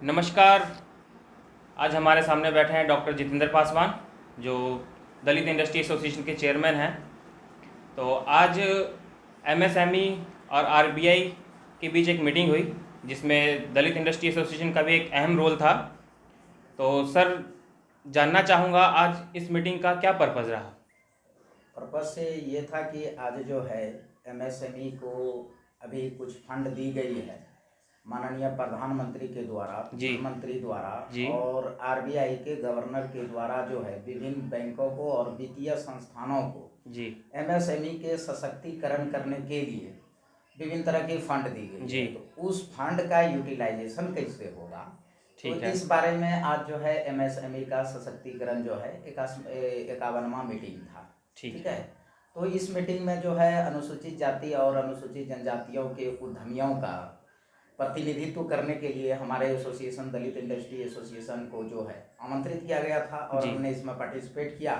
नमस्कार। आज हमारे सामने बैठे हैं डॉक्टर जितेंद्र पासवान, जो दलित इंडस्ट्री एसोसिएशन के चेयरमैन हैं। तो आज एमएसएमई और आरबीआई के बीच एक मीटिंग हुई, जिसमें दलित इंडस्ट्री एसोसिएशन का भी एक अहम रोल था। तो सर, जानना चाहूँगा आज इस मीटिंग का क्या पर्पज़ रहा? पर्पज से ये था कि आज जो है एमएसएमई को अभी कुछ फंड दी गई है माननीय प्रधानमंत्री के द्वारा, जी वित्त मंत्री द्वारा जी और आरबीआई के गवर्नर के द्वारा जो है विभिन्न बैंकों को और वित्तीय संस्थानों को जी एमएसएमई के सशक्तिकरण करने के लिए विभिन्न तरह के फंड दी गई जी है। तो उस फंड का यूटिलाइजेशन कैसे होगा, तो ठीक है। इस बारे में आज जो है एमएसएमई का सशक्तिकरण जो है 51वां मीटिंग था। ठीक ठीक है। तो इस मीटिंग में जो है अनुसूचित जाति और अनुसूचित जनजातियों के उद्यमियों का प्रतिनिधित्व करने के लिए हमारे एसोसिएशन दलित इंडस्ट्री एसोसिएशन को जो है आमंत्रित किया गया था और जी हमने इसमें पार्टिसिपेट किया।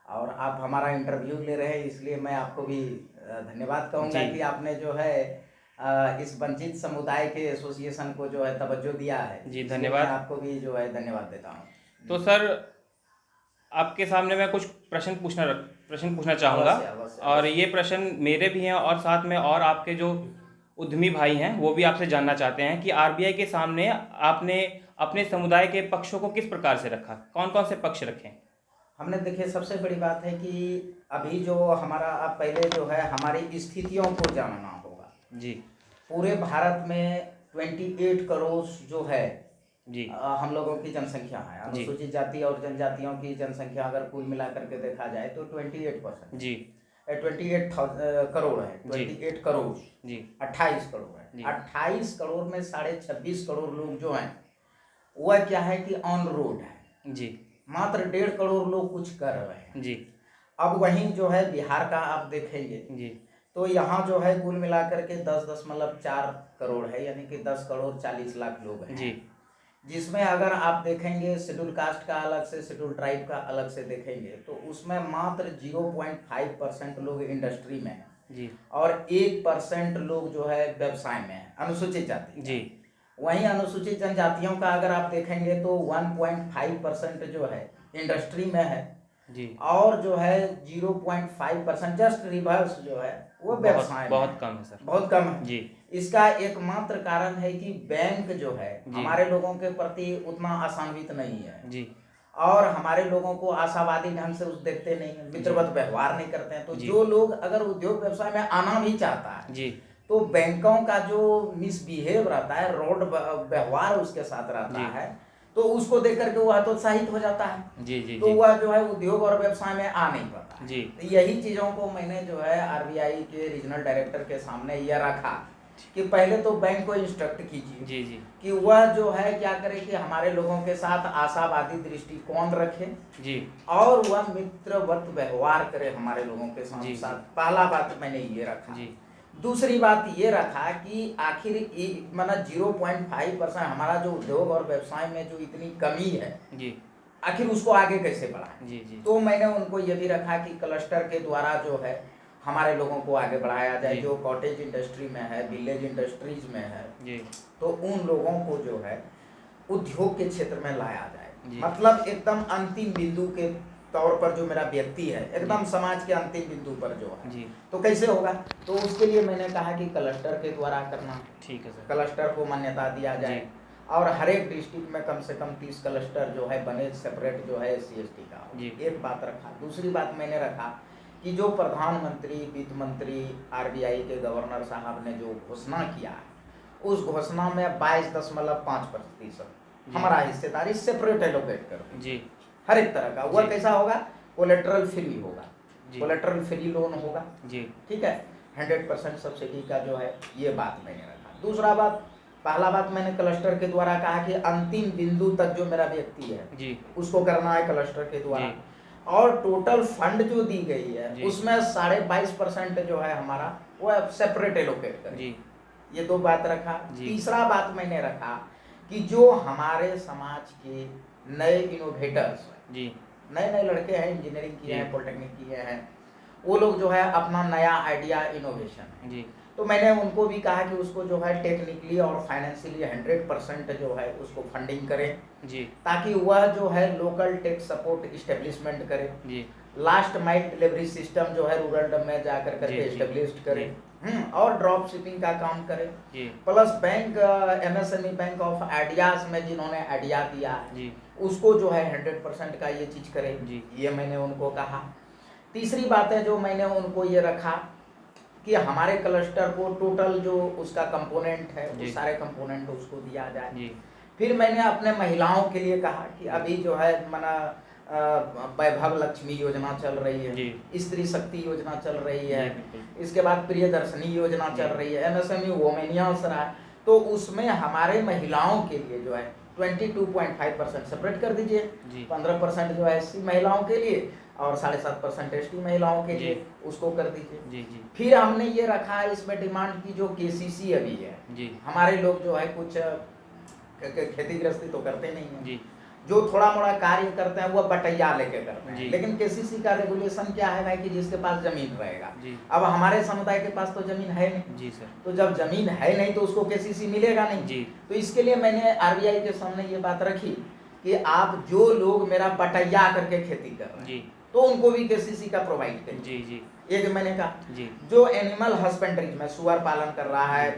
और आप हमारा इंटरव्यू ले रहे हैं, इसलिए मैं आपको भी धन्यवाद कहूँगा जी कि आपने जो है इस वंचित समुदाय के एसोसिएशन को जो है तवज्जो दिया है। जी, इसलिए मैं धन्यवाद। आपको भी जो है धन्यवाद देता हूँ। तो सर, आपके सामने मैं कुछ प्रश्न पूछना चाहूँगा। अवश्य अवश्य और अवश्य। ये प्रश्न मेरे भी हैं और साथ में और आपके जो उद्यमी भाई हैं वो भी आपसे जानना चाहते हैं कि आरबीआई के सामने आपने अपने समुदाय के पक्षों को किस प्रकार से रखा, कौन कौन से पक्ष रखे? हमने देखिए, सबसे बड़ी बात है कि अभी जो हमारा, अब पहले जो है हमारी स्थितियों को जानना होगा। जी पूरे भारत में 28 करोड़ जो है जी हम लोगों की जनसंख्या है। जी अनुसूचित जाति और जनजातियों की जनसंख्या अगर कुल मिलाकर के देखा जाए तो 28% जी 28 करोड़ है। जी 28 करोड़ जी 28 करोड़ है। जी 28 करोड़ में 26.5 करोड़ लोग जो हैं वह क्या है कि ऑन रोड है। जी मात्र 1.5 करोड़ लोग कुछ कर रहे हैं। जी अब वहीं जो है बिहार का आप देखेंगे जी तो यहाँ जो है कुल मिलाकर के 10.4 करोड़ है, यानी कि 10 करोड़ 40 लाख लोग हैं। जी जिसमें अगर आप देखेंगे शेड्यूल कास्ट का अलग से, शेड्यूल ट्राइब का अलग से देखेंगे तो उसमें मात्र 0.5% लोग इंडस्ट्री में हैं जी और 1% लोग जो है व्यवसाय में है, अनुसूचित जाति का। जी वहीं अनुसूचित जनजातियों का अगर आप देखेंगे तो 1.5% जो है इंडस्ट्री में है जी और जो है 0.5% जस्ट रिवर्स जो है वो व्यवसाय में बहुत है। कम है सर। बहुत कम है। जी इसका एकमात्र कारण है कि बैंक जो है जी हमारे लोगों के प्रति उतना आशान्वित नहीं है जी और हमारे लोगों को आशावादी ढंग से उस देखते नहीं है, मित्रवत व्यवहार नहीं करते हैं। तो जी जो लोग अगर उद्योग व्यवसाय में आना भी चाहता है जी तो बैंकों का जो मिसबिहेव रहता है, रोड व्यवहार उसके साथ रहता जी है, तो उसको देख करके वह हतोत्साहित हो जाता है। जी जी तो जी वह जो है उद्योग और व्यवसाय में आ नहीं पाता है। जी तो यही चीज़ों को मैंने जो है आरबीआई के रीजनल डायरेक्टर के सामने यह रखा कि पहले तो बैंक को इंस्ट्रक्ट कीजिए जी जी कि वह जो है क्या करे कि हमारे लोगों के साथ आशावादी दृष्टिकोण रखे जी और वह मित्रवत व्यवहार करे हमारे लोगों के जी साथ। पहला बात मैंने ये रखा। जी दूसरी बात ये रखा कि आखिर मतलब 0.5% हमारा जो उद्योग और व्यवसाय में जो इतनी कमी है, जी आखिर उसको आगे कैसे बढ़ाएं। जी जी तो मैंने उनको ये भी रखा कि क्लस्टर के द्वारा जो है हमारे लोगों को आगे बढ़ाया जाए। जी जो कॉटेज इंडस्ट्री में है, विलेज इंडस्ट्रीज में है, जी तो उन लोगों को जो है उद्योग के क्षेत्र में लाया जाए। जी मतलब एकदम अंतिम बिंदु के तौर पर जो मेरा व्यक्ति है, एकदम समाज के अंतिम बिंदु पर जो है, जी तो कैसे होगा। तो उसके लिए मैंने कहा कि क्लस्टर के द्वारा करना, ठीक है सर। क्लस्टर को मान्यता दिया जाए जी और हर एक डिस्ट्रिक्ट में कम से कम 30 क्लस्टर जो है बने, सेपरेट जो है SC/ST का। जी एक बात रखा। दूसरी बात मैंने रखा कि जो प्रधानमंत्री, वित्त मंत्री, आरबीआई के गवर्नर साहब ने जो घोषणा किया है, उस घोषणा में 22.5% जी हमारा हिस्सेदारी सेपरेट एलोकेट कर दें जी हर एक तरह का। वह जी कैसा होगा, कोलेट्रल फ्री होगा, जी कोलेट्रल फ्री लोन होगा। जी ठीक है, 100% सब्सिडी का जो है, ये बात मैंने रखा। दूसरा बात, पहला बात मैंने क्लस्टर के द्वारा कहा कि अंतिम बिंदु तक जो मेरा व्यक्ति है जी उसको करना है क्लस्टर के द्वारा। जी और टोटल फंड जो दी गई है जी उसमें 22.5% जो है हमारा वो सेपरेट एलोकेट करें। जी ये दो बात रखा। जी तीसरा बात मैंने रखा कि जो हमारे समाज के नए इनोवेटर्स, जी नए नए लड़के हैं, इंजीनियरिंग किए जी हैं, पॉलिटेक्निक किए हैं, वो लोग जो है अपना नया आइडिया, इनोवेशन है, जी तो तो मैंने उनको भी कहा कि उसको जो है टेक्निकली और फाइनेंशियली 100% जो है उसको फंडिंग करें जी ताकि वह जो है लोकल टेक सपोर्ट इस्टेब्लिशमेंट करे, जी लास्ट माइल डिलीवरी सिस्टम जो है रूरल में जा कर करके जी, जी, इस्टेब्लिश करे, जी। और ड्रॉप शिपिंग का काम करे, G plus bank MSME bank of ideas में जिन्होंने आइडिया दिया है जी उसको जो है 100% का ये चीज करे, जी ये मैंने उनको कहा। तीसरी बात है जो मैंने उनको ये रखा कि हमारे क्लस्टर को टोटल जो उसका कंपोनेंट है जी। उस सारे कंपोनेंट उसको दिया जाए। जी फिर मैंने अपने महिलाओं के लिए कहा कि अभी जो है मना वैभव लक्ष्मी योजना चल रही है, जी स्त्री शक्ति योजना चल रही जी है, बिल्कुल इसके बाद प्रियदर्शनी योजना जी। चल रही है, एमएसएमई वोमेनियंस रहा है, तो उसमें हमारे महिलाओं के लिए जो है 22.5% सेपरेट कर दीजिए, जी 15% जो है एससी महिलाओं के लिए और 7.5% एसटी महिलाओं के जी। लिए उसको कर दीजिए। जी जी फिर हमने ये रखा है इसमें डिमांड की जो केसीसी अभी है, जी हमारे लोग जो है कुछ खेती गृहस्थी तो करते नहीं है, जी जो थोड़ा मोड़ा कार्य करते हैं वो बटैया लेके करते हैं, जी। लेकिन केसीसी का रेगुलेशन क्या है भाई कि जिसके पास जमीन रहेगा। जी अब हमारे समुदाय के पास तो जमीन है नहीं, जी सर तो जब जमीन है नहीं तो उसको केसीसी मिलेगा नहीं। जी तो इसके लिए मैंने आरबीआई के सामने ये बात रखी कि आप जो लोग मेरा बटैया करके खेती कर रहे हैं जी तो उनको भी केसीसी का प्रोवाइड करिए। जी जी एक मैंने कहा जी जो एनिमल हस्बेंड्रीज में सुअर पालन कर रहा है,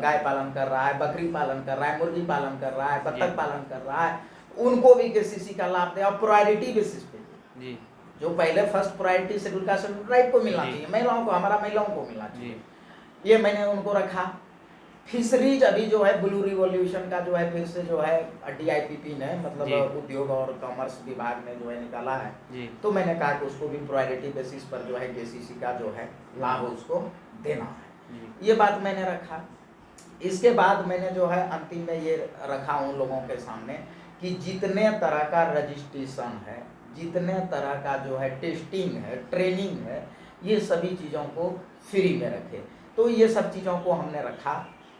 गाय पालन कर रहा है, बकरी पालन कर रहा है, मुर्गी पालन कर रहा है, बत्तख जी। पालन कर रहा है, उनको भी केसीसी का लाभ दे और प्रायोरिटी बेसिस पे। जी जो पहले फर्स्ट प्रायोरिटी शेड्यूल का शेड्यूल ट्राइब को मिलना जी। चाहिए, महिलाओं को, हमारा महिलाओं को मिलना जी चाहिए, ये मैंने उनको रखा। फिशरीज अभी जो है ब्लू रिवॉल्यूशन का जो है फिर से जो है डीआईपीपी ने जी। मतलब उद्योग और कॉमर्स विभाग ने जो है निकाला है, जी तो मैंने कहा कि उसको भी प्रायोरिटी बेसिस पर जो है केसीसी का जो है लाभ उसको देना है, जी ये बात मैंने रखा। इसके बाद मैंने जो है अंतिम में ये रखा उन लोगों के सामने कि जितने तरह का रजिस्ट्रेशन है, जितने तरह का जो है टेस्टिंग है, ट्रेनिंग है, ये सभी चीज़ों को फ्री में रखे। तो ये सब चीज़ों को हमने रखा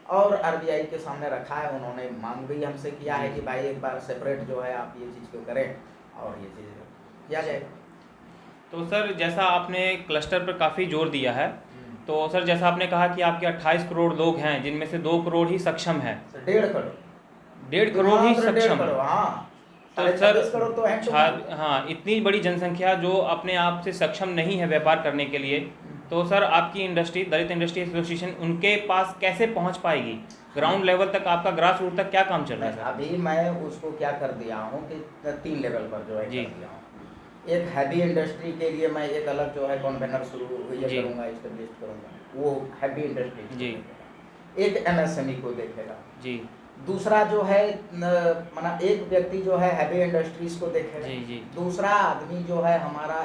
और आरबीआई के सामने रखा है, उन्होंने मांग भी हमसे किया है कि भाई एक बार सेपरेट जो है आप ये चीज़ को करें और ये चीज़ किया जाएगा। तो सर जैसा आपने क्लस्टर पर काफ़ी जोर दिया है, तो सर जैसा आपने कहा कि आपके 28 करोड़ लोग हैं जिनमें से 2 करोड़ ही सक्षम है, 1.5 करोड़ 1.5 करोड़ ही मात्र 1.5 सक्षम करोड़, है। हाँ तो 26 करोड़ तो है सर हाँ, इतनी बड़ी जनसंख्या जो अपने आप से सक्षम नहीं है व्यापार करने के लिए, तो सर आपकी इंडस्ट्री दलित इंडस्ट्री एसोसिएशन उनके पास कैसे पहुंच पाएगी? ग्राउंड लेवल तक आपका ग्रास रूट तक क्या काम चल रहा है सर? अभी मैं उसको क्या कर दिया हूँ कि 3 लेवल पर जो है जी। कर दिया हूँ। एक हैवी इंडस्ट्री के लिए मैं एक अलग जो है कन्वेनर शुरू ये जी। करूँगा, एस्टेब्लिश करूँगा, वो हैवी इंडस्ट्री जी। एक एमएसएमई को देखेगा। जी दूसरा जो है माना एक व्यक्ति जो है हैवी इंडस्ट्रीज को देखेगा, जी जी दूसरा आदमी जो है हमारा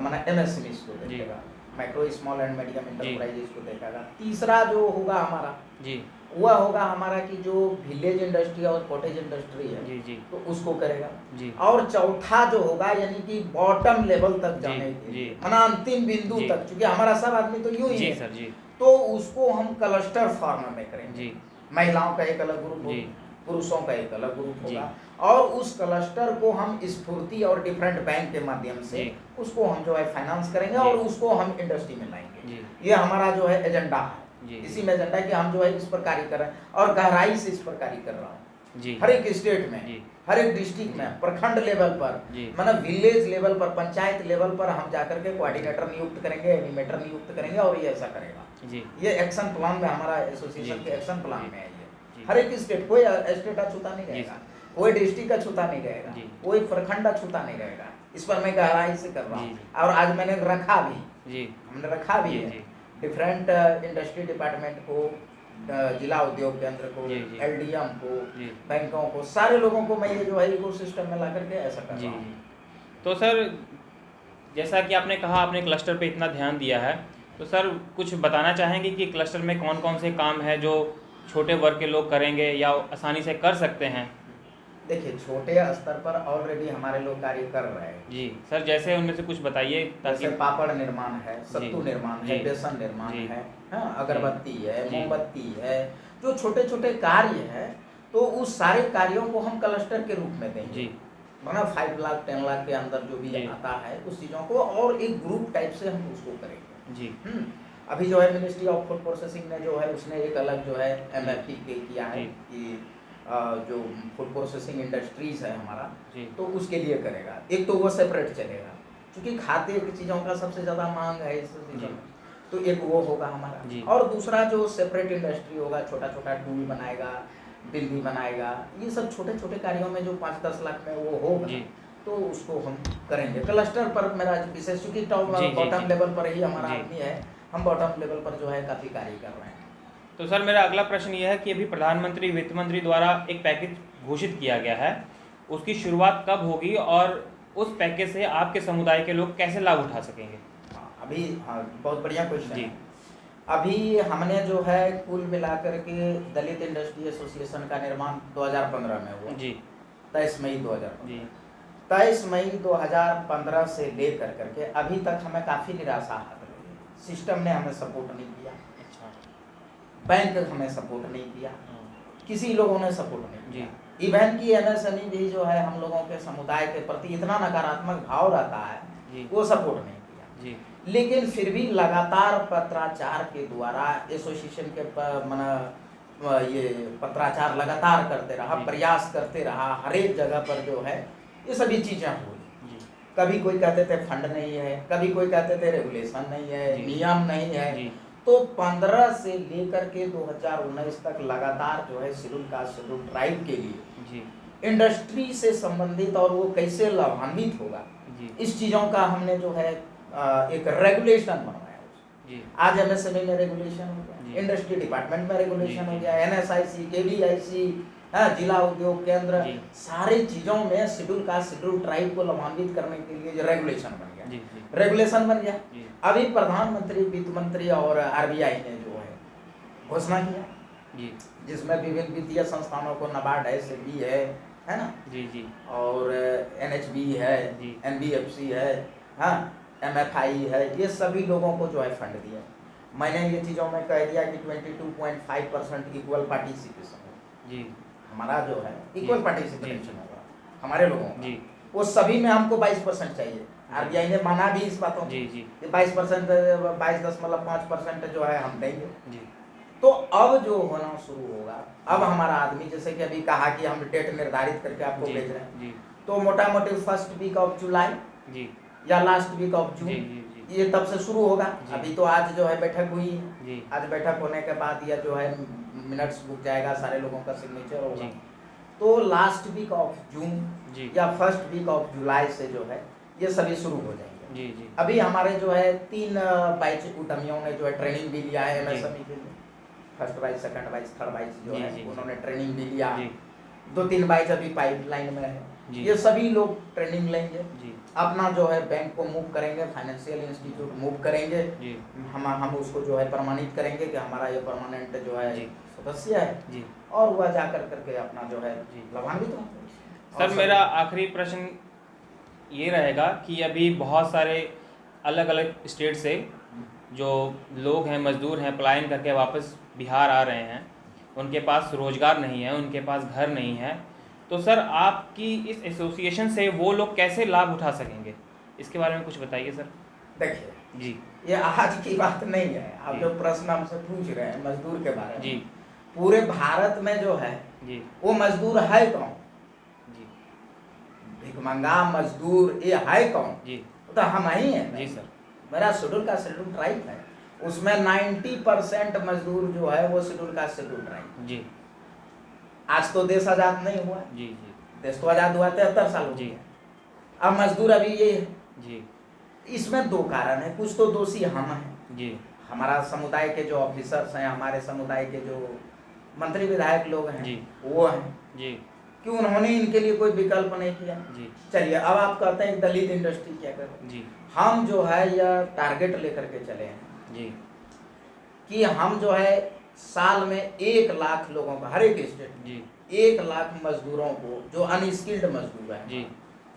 माना एमएसएमई को जी। देखेगा, माइक्रो स्मॉल एंड मीडियम जी। इंटरप्राइजेस को देखेगा। तीसरा जो होगा हमारा जी वह होगा हमारा कि जो विलेज इंडस्ट्री और कॉटेज इंडस्ट्री है जी जी तो उसको करेगा। जी और चौथा जो होगा यानी कि बॉटम लेवल तक जी, जाने के जी। लिए माना अंतिम बिंदु जी। तक, क्योंकि हमारा सब आदमी तो यूं ही जी है, सर जी तो उसको हम क्लस्टर फॉर्म में करेंगे। जी महिलाओं का एक अलग ग्रुप जी। होगा, पुरुषों का एक अलग ग्रुप जी। होगा, और उस क्लस्टर को हम स्फूर्ति और डिफरेंट बैंक के माध्यम से जी। उसको हम जो है फाइनेंस करेंगे जी। और उसको हम इंडस्ट्री में लाएंगे। जी ये हमारा जो है एजेंडा है, जी इसी में एजेंडा है कि हम जो है इस पर कार्य कर रहे हैं और गहराई से इस पर कार्य कर रहा हूँ। जी हर एक स्टेट में, जी हर एक डिस्ट्रिक्ट में, प्रखंड लेवल पर, जी मतलब विलेज लेवल पर, पंचायत लेवल पर हम जाकर के कोऑर्डिनेटर नियुक्त करेंगे, एनिमेटर नियुक्त करेंगे और ये ऐसा करेगा। जी ये एक्शन प्लान में हमारा एसोसिएशन जी। के एक्शन प्लान जी। में है ये। जी। हर एक स्टेट, कोई स्टेट अछूता नहीं जी। रहेगा, कोई डिस्ट्रिक्ट अछूता नहीं रहेगा, जी। कोई प्रखंड अछूता नहीं रहेगा। इस पर मैं गहराई से कर रहा हूँ जी। और आज मैंने रखा भी, जी हमने रखा भी जी है जी डिफरेंट इंडस्ट्री डिपार्टमेंट को, जिला उद्योग केंद्र को, जी, जी। एलडीएम को, जी बैंकों को, सारे लोगों को मैं ये जो है इकोसिस्टम में ला करके ऐसा कर जी रहा हूँ। जी। तो सर जैसा कि आपने कहा आपने क्लस्टर पे इतना ध्यान दिया है, तो सर कुछ बताना चाहेंगे कि क्लस्टर में कौन कौन से काम है जो छोटे वर्ग के लोग करेंगे या आसानी से कर सकते हैं? देखिए छोटे स्तर पर ऑलरेडी हमारे लोग कार्य कर रहे हैं। जी सर, जैसे उनमें से कुछ बताइए ताकि। जैसे पापड़ निर्माण है, सत्तू जी। निर्माण है, जी। बेसन निर्माण जी। है, हाँ, अगरबत्ती है, जी। मोमबत्ती है, जो छोटे छोटे कार्य है तो उस सारे कार्यों को हम क्लस्टर के रूप में देंगे। जी मतलब 5 लाख 10 लाख के अंदर जो भी जी। आता है उस चीज़ों को और एक ग्रुप टाइप से हम उसको करेंगे। जी अभी जो है मिनिस्ट्री ऑफ फूड प्रोसेसिंग ने जो है उसने एक अलग जो है MFP किया है जी। कि जो फूड प्रोसेसिंग इंडस्ट्रीज है हमारा, जी। तो उसके लिए करेगा। एक तो वो सेपरेट चलेगा क्योंकि खाद्य की चीज़ों का सबसे ज़्यादा मांग है इस सीजन जी। में, तो एक वो होगा हमारा। जी। और दूसरा जो सेपरेट इंडस्ट्री होगा, छोटा छोटा टूल बनाएगा, बिल्ली बनाएगा, ये सब छोटे छोटे कार्यों में जो 5-10 लाख में वो होगा, जी। तो उसको हम करेंगे। क्लस्टर पर मेरा विशेष, चूँकि टॉप जी, जी, बॉटम जी। लेवल पर ही हमारा जी। आदमी है, हम बॉटम लेवल पर जो है काफ़ी कार्य कर रहे हैं। तो सर मेरा अगला प्रश्न यह है कि अभी प्रधानमंत्री वित्त मंत्री द्वारा एक पैकेज घोषित किया गया है, उसकी शुरुआत कब होगी और उस पैकेज से आपके समुदाय के लोग कैसे लाभ उठा सकेंगे? अभी बहुत बढ़िया क्वेश्चन जी। है। अभी हमने जो है कुल मिलाकर के दलित इंडस्ट्री एसोसिएशन का निर्माण 2015 में हुआ। जी। 23 मई 2015। जी। 23 मई 2015 से लेकर करके अभी तक हमें काफ़ी निराशा हाथ लगी। सिस्टम ने हमें सपोर्ट नहीं किया, अच्छा। बैंक हमें सपोर्ट नहीं किया, किसी लोगों ने सपोर्ट नहीं जी। किया। इवन की MSME भी जो है हम लोगों के समुदाय के प्रति इतना नकारात्मक भाव रहता है, जी। वो सपोर्ट नहीं किया। जी। लेकिन फिर भी लगातार पत्राचार के द्वारा एसोसिएशन के ये पत्राचार लगातार करते रहा, जी। प्रयास करते रहा, हर एक जगह पर जो है ये सभी चीज़ें हुई। जी। कभी कोई कहते थे फंड नहीं है, कभी कोई कहते थे रेगुलेशन नहीं है, जी। नियम नहीं है। जी। तो 15 से लेकर के 2019 तक लगातार जो है शेड्यूल कास्ट शेड्यूल ट्राइब के लिए जी। इंडस्ट्री से संबंधित और वो कैसे लाभान्वित होगा, जी। इस चीज़ों का हमने जो है एक रेगुलेशन बनवाया। जी। आज MSME में रेगुलेशन हो गया, जी। इंडस्ट्री डिपार्टमेंट में रेगुलेशन जी। हो गया, NSIC, KVIC, जिला उद्योग केंद्र, जी। सारी चीज़ों में शेड्यूल कास्ट शेड्यूल ट्राइब को लाभान्वित करने के लिए रेगुलेशन बन गया। जी। जी। रेगुलेशन बन गया। जी। अभी प्रधानमंत्री, वित्त मंत्री और RBI ने जो है घोषणा किया, जी। जिसमें विभिन्न वित्तीय संस्थानों को NABARD है, SEBI है ना, जी। जी। और NHB है, जी। NBFC है, हाँ, MFI है, ये सभी लोगों को जो है फंड दिया। मैंने ये चीज़ों में कह दिया कि 22.5% इक्वल पार्टिसिपेशन है। जी। हमारा जो है इक्वल जी। पार्टिसिपेशन होगा हमारे लोगों का। जी। वो सभी में हमको 22% चाहिए। RBI ने माना भी इस बातों को जी। जी। कि 22%, 22.5% जो है हम देंगे। जी। तो अब जो होना शुरू होगा, अब हमारा आदमी, जैसे कि अभी कहा कि हम डेट निर्धारित करके आपको जी। भेज रहे हैं, जी। तो मोटा मोटी फर्स्ट वीक ऑफ जुलाई जी। या लास्ट वीक ऑफ जून, जी। जी। ये तब से शुरू होगा। जी। अभी तो आज जो है बैठक हुई है, जी। आज बैठक होने के बाद यह जो है मिनट्स बुक जाएगा, सारे लोगों का सिग्नेचर होगा। जी। तो लास्ट वीक ऑफ जून जी। या फर्स्ट वीक ऑफ जुलाई से जो है ये सभी शुरू हो जाएंगे। जी। जी। अभी हमारे जो है 3 बैच उद्यमियों ने जो है ट्रेनिंग भी लिया है जी। MSME के लिए। First batch, second batch, third batch जो जी। है जी। उन्होंने ट्रेनिंग भी लिया। जी। 2-3 बैच अभी पाइपलाइन में है। जी। ये सभी लोग ट्रेनिंग लेंगे, जी। अपना जो है बैंक को मूव करेंगे, फाइनेंशियल इंस्टीट्यूट मूव करेंगे। जी। हम उसको जो है प्रमाणित करेंगे कि हमारा ये परमानेंट जो है जी। सदस्य है, जी। और वह जाकर करके अपना जो है जी। लाभान्वित होंगे। सर मेरा आखिरी प्रश्न ये रहेगा कि अभी बहुत सारे अलग अलग स्टेट से जो लोग हैं, मजदूर हैं, पलायन करके वापस बिहार आ रहे हैं, उनके पास रोज़गार नहीं है, उनके पास घर नहीं है, तो सर आपकी इस एसोसिएशन से वो लोग कैसे लाभ उठा सकेंगे, इसके बारे में कुछ बताइए सर। देखिए, जी। ये आज की बात नहीं है। आप जी। जो प्रश्न हमसे पूछ रहे हैं मजदूर के बारे में, जी। पूरे भारत में जो है जी। वो मजदूर है कौन? जी। भिखमंगा मजदूर ये है कौन? जी। वो तो हम ही हैं। जी सर। मेरा शेड्यूल का शेड्यूल ट्राइब है, उसमें 90% मजदूर जो है वो शेड्यूल का शेड्यूल ट्राइब। जी। आज तो देश आजाद नहीं हुआ, जी। जी। देश तो आजाद हुआ 73 साल हो जी। गए। अब मजदूर अभी ये है। जी। इसमें 2 कारण है। कुछ तो दोषी हम हैं, जी। हमारा समुदाय के जो ऑफिसर्स हैं, हमारे समुदाय के जो मंत्री विधायक लोग हैं, जी। वो हैं जी। कि उन्होंने इनके लिए कोई विकल्प नहीं किया। जी। चलिए, अब आप कहते हैं दलित इंडस्ट्री क्या करे। जी। हम जो है यह टारगेट लेकर के चले हैं जी। कि हम जो है साल में 1 लाख लोगों को, हर एक स्टेट में जी। 1 लाख मजदूरों को, जो अनस्किल्ड मजदूर है जी।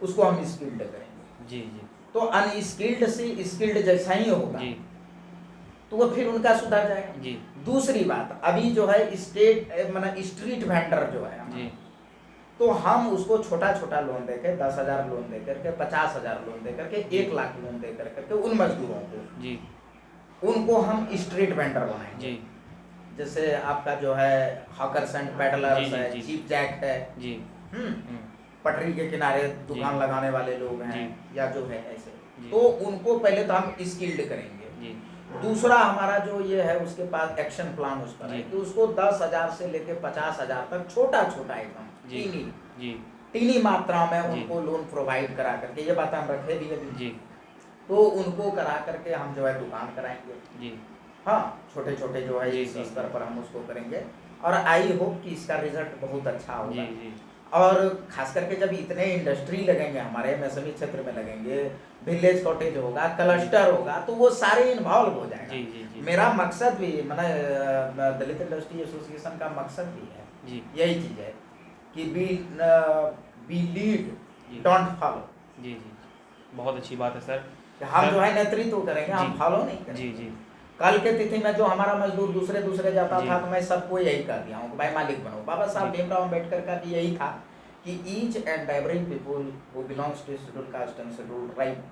उसको हम स्किल्ड करेंगे। जी। जी। तो अनस्किल्ड से स्किल्ड जैसा ही होगा, जी। तो वो फिर उनका सुधर जाएगा। जी। दूसरी बात, अभी जो है स्ट्रीट वेंडर जो है, जी। तो हम उसको छोटा छोटा लोन देके 10,000 लोन दे करके, 50,000 लोन दे करके, 1 लाख लोन दे करके उन मजदूरों को जी। उनको हम स्ट्रीट वेंडर बनाएंगे। जी जैसे आपका जो है हॉकर्स एंड पेडलर्स है, जी चीप जैक है, जी हम्म, पटरी के किनारे दुकान लगाने वाले लोग हैं, जी या जो है ऐसे, जी तो उनको पहले तो हम स्किल्ड करेंगे। जी दूसरा हमारा जो ये है उसके पास एक्शन प्लान उस पर है जी कि उसको 10,000 से लेके 50,000 तक छोटा छोटा एकदम जी जी टीनी मात्रा में जी उनको लोन प्रोवाइड करा करके, ये बात हम रखे भी अभी, जी तो उनको करा करके हम जो है दुकान कराएंगे। जी हाँ, छोटे छोटे जो है जी इस जी स्तर पर हम उसको करेंगे, और आई होप कि इसका रिजल्ट बहुत अच्छा होगा। जी जी और खास करके जब इतने इंडस्ट्री लगेंगे हमारे एमएसएमई क्षेत्र में लगेंगे, विलेज कॉटेज होगा, क्लस्टर होगा, तो वो सारे इन्वॉल्व हो जाएगा। जी जी जी मेरा मकसद भी मैंने दलित इंडस्ट्री एसोसिएशन का मकसद भी है, जी यही चीज़ है कि बी लीड जी डोंट फॉलो। जी जी बहुत अच्छी बात है सर। हम सर जो है नेतृत्व करेंगे, हम जी फॉलो नहीं जी करेंगे। जी कल के तिथि में जो हमारा मजदूर दूसरे दूसरे जाता जी था, तो मैं सबको यही कर दिया हूँ कि भाई मालिक बनो। बाबा साहब जी भीमराव अम्बेडकर का भी यही था कि each and every people who belongs to schedule caste and schedule tribe,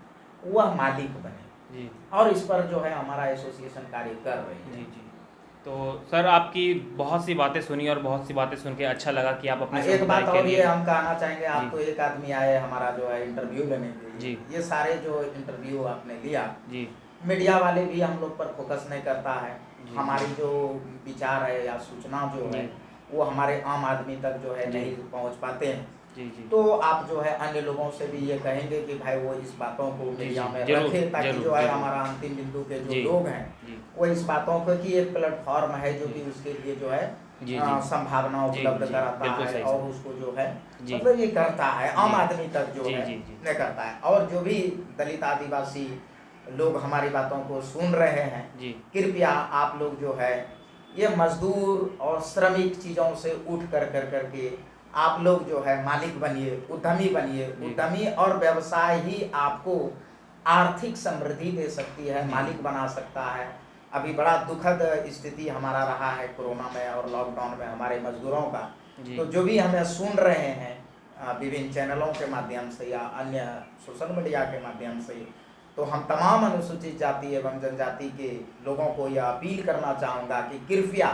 वह मालिक बने, जी और इस पर जो है हमारा एसोसिएशन कार्य कर रही जी है। जी तो सर आपकी बहुत सी बातें सुनी और बहुत सी बातें सुन के अच्छा लगा कि आप अपने एक समुदाय बात के और ये लिए। हम कहना चाहेंगे, आप जी तो एक आदमी आए हमारा जो है इंटरव्यू लेने के लिए, जी ये सारे जो इंटरव्यू आपने लिया, जी मीडिया वाले भी हम लोग पर फोकस नहीं करता है। जी हमारी जो विचार है या सूचना जो है जी वो हमारे आम आदमी तक जो है जी नहीं पहुंच पाते हैं। जी जी तो आप जो है अन्य लोगों से भी ये कहेंगे कि भाई वो इस बातों को जी मीडिया जी में जरूर रखे, ताकि जरूर जो है जरूर हमारा अंतिम बिंदु के जो जी लोग हैं जी वो इस बातों को कि एक प्लेटफॉर्म है जो जी कि उसके लिए जो है जी जी संभावना जी उपलब्ध जी कराता बिल्कुल है, सही और सर। उसको जो है जी मतलब ये करता है आम जी आदमी तक जो जी है जी जी ये करता है। और जो भी दलित आदिवासी लोग हमारी बातों को सुन रहे हैं, जी कृपया आप लोग जो है ये मजदूर और श्रमिक चीज़ों से उठ कर करके आप लोग जो है मालिक बनिए, उद्यमी बनिए। जी उद्यमी और व्यवसाय ही आपको आर्थिक समृद्धि दे सकती है, जी मालिक बना सकता है। अभी बड़ा दुखद स्थिति हमारा रहा है कोरोना में और लॉकडाउन में हमारे मजदूरों का। जी तो जो भी हमें सुन रहे हैं विभिन्न चैनलों के माध्यम से या अन्य सोशल मीडिया के माध्यम से, तो हम तमाम अनुसूचित जाति एवं जनजाति के लोगों को यह अपील करना चाहूँगा कि कृपया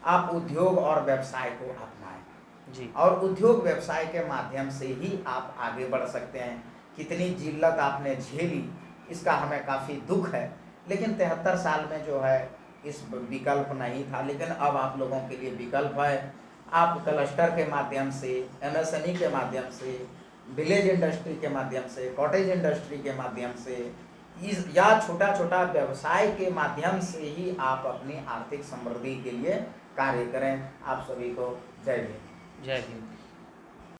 आप उद्योग और व्यवसाय को अपनाएं, जी और उद्योग व्यवसाय के माध्यम से ही आप आगे बढ़ सकते हैं। कितनी जिल्लत आपने झेली, इसका हमें काफ़ी दुख है, लेकिन 73 साल में जो है इस विकल्प नहीं था, लेकिन अब आप लोगों के लिए विकल्प है। आप क्लस्टर के माध्यम से, एमएसएमई के माध्यम से, विलेज इंडस्ट्री के माध्यम से, कॉटेज इंडस्ट्री के माध्यम से, इस या छोटा छोटा व्यवसाय के माध्यम से ही आप अपनी आर्थिक समृद्धि के लिए कार्य करें। आप सभी को जय हिंद। जय हिंद।